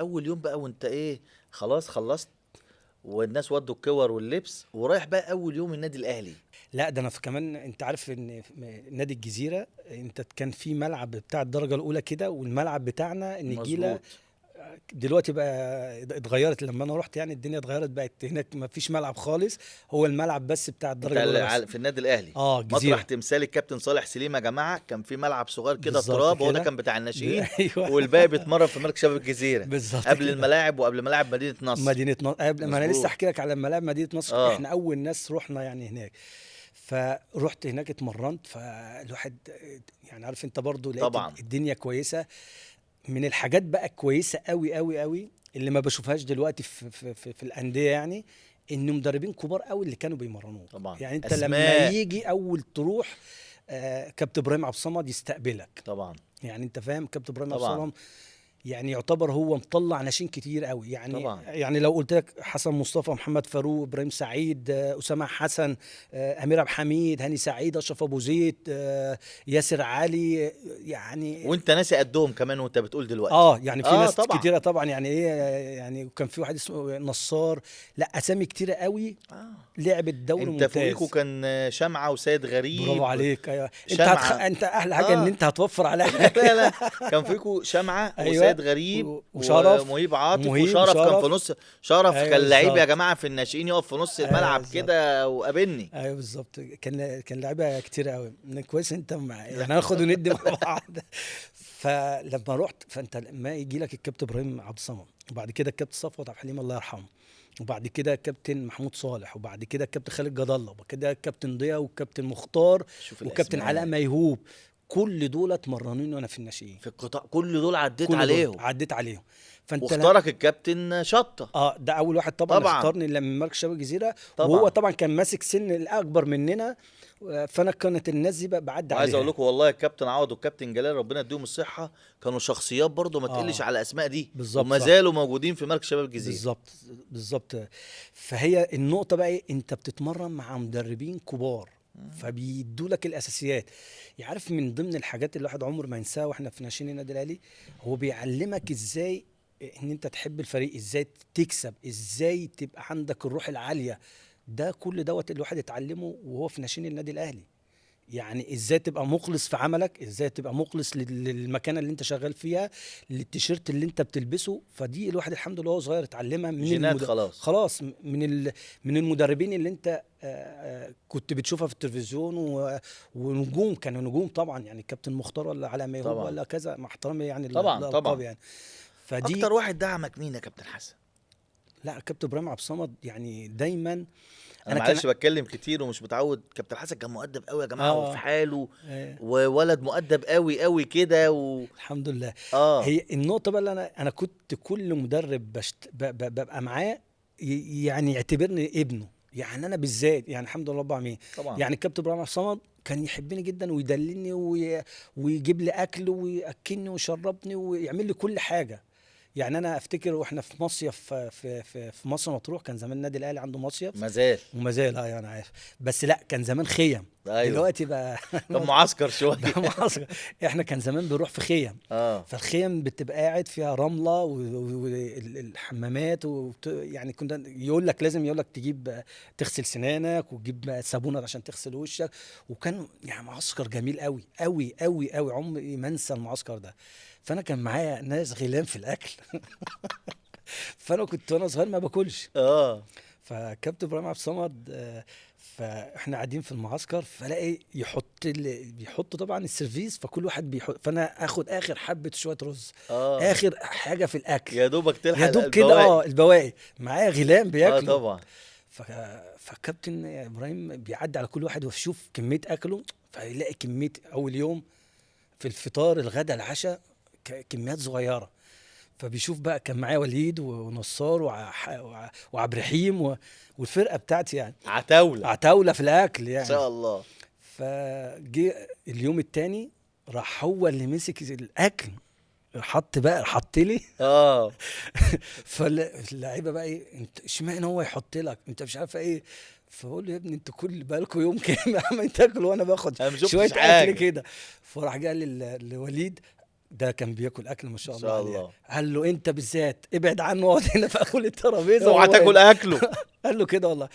اول يوم بقى وانت ايه، خلاص خلصت والناس ودوا الكور واللبس ورايح بقى اول يوم النادي الاهلي. لا ده انا في كمان، انت عارف ان في نادي الجزيره انت كان في ملعب بتاع الدرجه الاولى كده، والملعب بتاعنا النجيله. مظبوط. دلوقتي بقى اتغيرت لما انا رحت، يعني الدنيا اتغيرت، بقت هناك ما فيش ملعب خالص، هو الملعب بس بتاع انت الدرجه الاولى بس. في النادي الاهلي اه مطرح الجزيره. تمثال الكابتن صالح سليم يا جماعه، كان في ملعب صغير كده بالظبط تراب، هو ده كده. كان بتاع الناشئين. ايوه. والباقي بيتمرن في مركز شباب الجزيره بالظبط قبل كده. الملاعب وقبل ملاعب مدينه نصر. مدينه نصر قبل ما انا لسه مظبوط. احكي لك على ملاعب مدينه نصر، اه احنا اول ناس رحنا يعني هناك. فرحت هناك اتمرنت، فالواحد يعني عارف انت برضو لقيت طبعا. الدنيا كويسه. من الحاجات بقى كويسه قوي قوي قوي اللي ما بشوفهاش دلوقتي في الانديه، يعني ان مدربين كبار قوي اللي كانوا بيمرنوك. طبعا يعني انت لما اسماء. يجي اول تروح كابتن ابراهيم عبد الصمد يستقبلك. طبعا. يعني انت فاهم كابتن ابراهيم عبد طبعا. الصمد يعني يعتبر هو مطلع ناشئين كتير قوي. طبعا. يعني لو قلت لك حسن مصطفى، محمد فاروق، ابراهيم سعيد، اسامه حسن، امير عبد الحميد، هاني سعيد، اشرف ابو زيد، ياسر علي، يعني وانت ناسي قدهم كمان وانت بتقول دلوقتي. يعني في اه ناس طبعا. كتيره طبعا، يعني ايه، يعني كان في واحد اسمه نصار. لا اسامي كتيره قوي آه. لعبت دوري انت فوقيكوا ممتاز. كان شمعة وسيد برافو غريب. عليك. ايوه شمعة. انت احلى حاجه ان اه. انت هتوفر عليا حاجه. لا لا، كان فيكوا شمعة ايوه وسيد غريب وشرف ومهيب عاطف ومهيب وشرف كان في وشرف. نص. شرف ايوه كان لعيب يا بالظبط. جماعة في الناشئين، يقف في نص ايوه الملعب بالظبط. كده وقابلني. ايوه بالظبط. كان لعيبه كتير قوي. كويس انت يعني هناخد وندي مع بعض. فلما رحت، فانت لما يجي لك الكابتن ابراهيم عبد الصمد، وبعد كده الكابتن صفوت عبد الحليم الله يرحمه، وبعد كده الكابتن محمود صالح، وبعد كده الكابتن خالد جد الله، وبعد كده الكابتن ضياء، والكابتن مختار، شوف والكابتن علاء الاسماء ميهوب. كل دول اتمرنوني وانا في الناشئين. في القطاع، كل دول عديت كل دول عليهم. عديت عليهم. فانت واختارك الكابتن شطة. ده اول واحد طبعا طبعا. اختارني لما من مركز شباب الجزيره. وهو طبعا. طبعا كان ماسك سن الاكبر مننا، فانا كانت الناس دي بقى بعدي وعايز اقول عليها. لكم والله الكابتن عوض والكابتن جلال ربنا يديهم الصحة، كانوا شخصيات برضو ما تقلش اه على الاسماء دي، بالظبط وما صح. زالوا موجودين في مركز شباب الجزيرة. بالظبط. بالظبط. فهي النقطه بقى ايه، انت بتتمرن مع مدربين كبار فبيدوا لك الاساسيات. يعرف من ضمن الحاجات اللي الواحد عمره ما ينساها واحنا في ناشئين النادي الاهلي، هو بيعلمك ازاي ان انت تحب الفريق، ازاي تكسب، ازاي تبقى عندك الروح العاليه. ده كل دوت الواحد اتعلمه وهو في ناشئين النادي الاهلي. يعني ازاي تبقى مخلص في عملك، ازاي تبقى مخلص للمكانه اللي انت شغال فيها، للتيشيرت اللي انت ببتلبسه. فدي الواحد الحمد لله وهو صغير اتعلمها من جينات خلاص. خلاص من المدربين اللي انت كنت بتشوفها في التلفزيون ونجوم، كانوا نجوم طبعا، يعني كابتن مختار ولا علاء ميهوب طبعا. ولا كذا، مع احترامي يعني طبعا. الالقاب طبعا. يعني. فدي اكتر واحد دعمك مين يا كابتن حسن؟ لا كابتن ابراهيم عبد الصمد يعني دايما. انا انا كان معلش بتكلم كتير ومش متعود، كابتن حسن كان مؤدب قوي يا جماعه وفي اه حاله، آه، وولد مؤدب قوي قوي كده الحمد لله. اه. هي النقطة بقى اللي أنا كنت كل مدرب ببقى معاه يعني يعتبرني ابنه. يعني أنا بالذات، يعني الحمد لله رب العالمين. طبعا. يعني الكابتن إبراهيم عبد الصمد كان يحبني جدا ويدللني ويجيب لي أكل ويأكلني ويشربني ويعمل لي كل حاجة. يعني أنا أفتكر وإحنا في مصيف في مصر مطروح، كان زمان النادي الأهلي عنده مصيف. مازال. وما زال انا عارف. بس لا كان زمان خيم. ايوه دلوقتي بقى كان معسكر شويه. ده معسكر. احنا كان زمان بنروح في خيم. اه. فالخيم بتبقى قاعد فيها رمله والحمامات يعني كنا يقول لك لازم يقول لك تجيب تغسل سنانك وتجيب صابونه عشان تغسل وشك. وكان يعني معسكر جميل قوي قوي قوي قوي، عمري ما انسى المعسكر ده. فانا كان معايا ناس غيلان في الاكل. فانا كنت وانا صغير ما باكلش. اه. فكابتن ابراهيم عبد الصمد فاحنا قاعدين في المعسكر، فلاقي بيحط طبعا السيرفيس، فكل واحد بيحط، فانا اخد اخر حبه شويه رز، اه. اخر حاجه في الاكل، يا دوبك تلحق يا دوب كده. البواقي. البواقي معايا غيلان اه بياكلوا. طبعا. ف... فكابتن ابراهيم بيعدي على كل واحد ويشوف كميه اكله، فيلاقي كميه اول يوم في الفطار الغداء العشاء كميات صغيره. فبيشوف بقى كان معايا وليد ونصار وعبد الرحيم والفرقه بتاعتي يعني عتاوله. عتاوله في الاكل ان يعني. شاء الله. فجه اليوم التاني راح هو اللي مسك الاكل، حط لي. اه. فاللعيبه بقى ايه، انت اشمعنى هو يحط لك، انت مش عارفه ايه. فبقول له يا ابني انتوا كل بالكم يوم كام عمال تاكلوا وانا باخد انا ما شويه شفتش اكل حاجه. كده. فراح جه لوليد، ده كان بياكل اكل ما شاء ان الله شاء عليه. الله. قال له انت بالذات ابعد عنه، اقعد هنا في اول الترابيزه اوعى وهو تاكل هنا. اكله. قال له كده والله.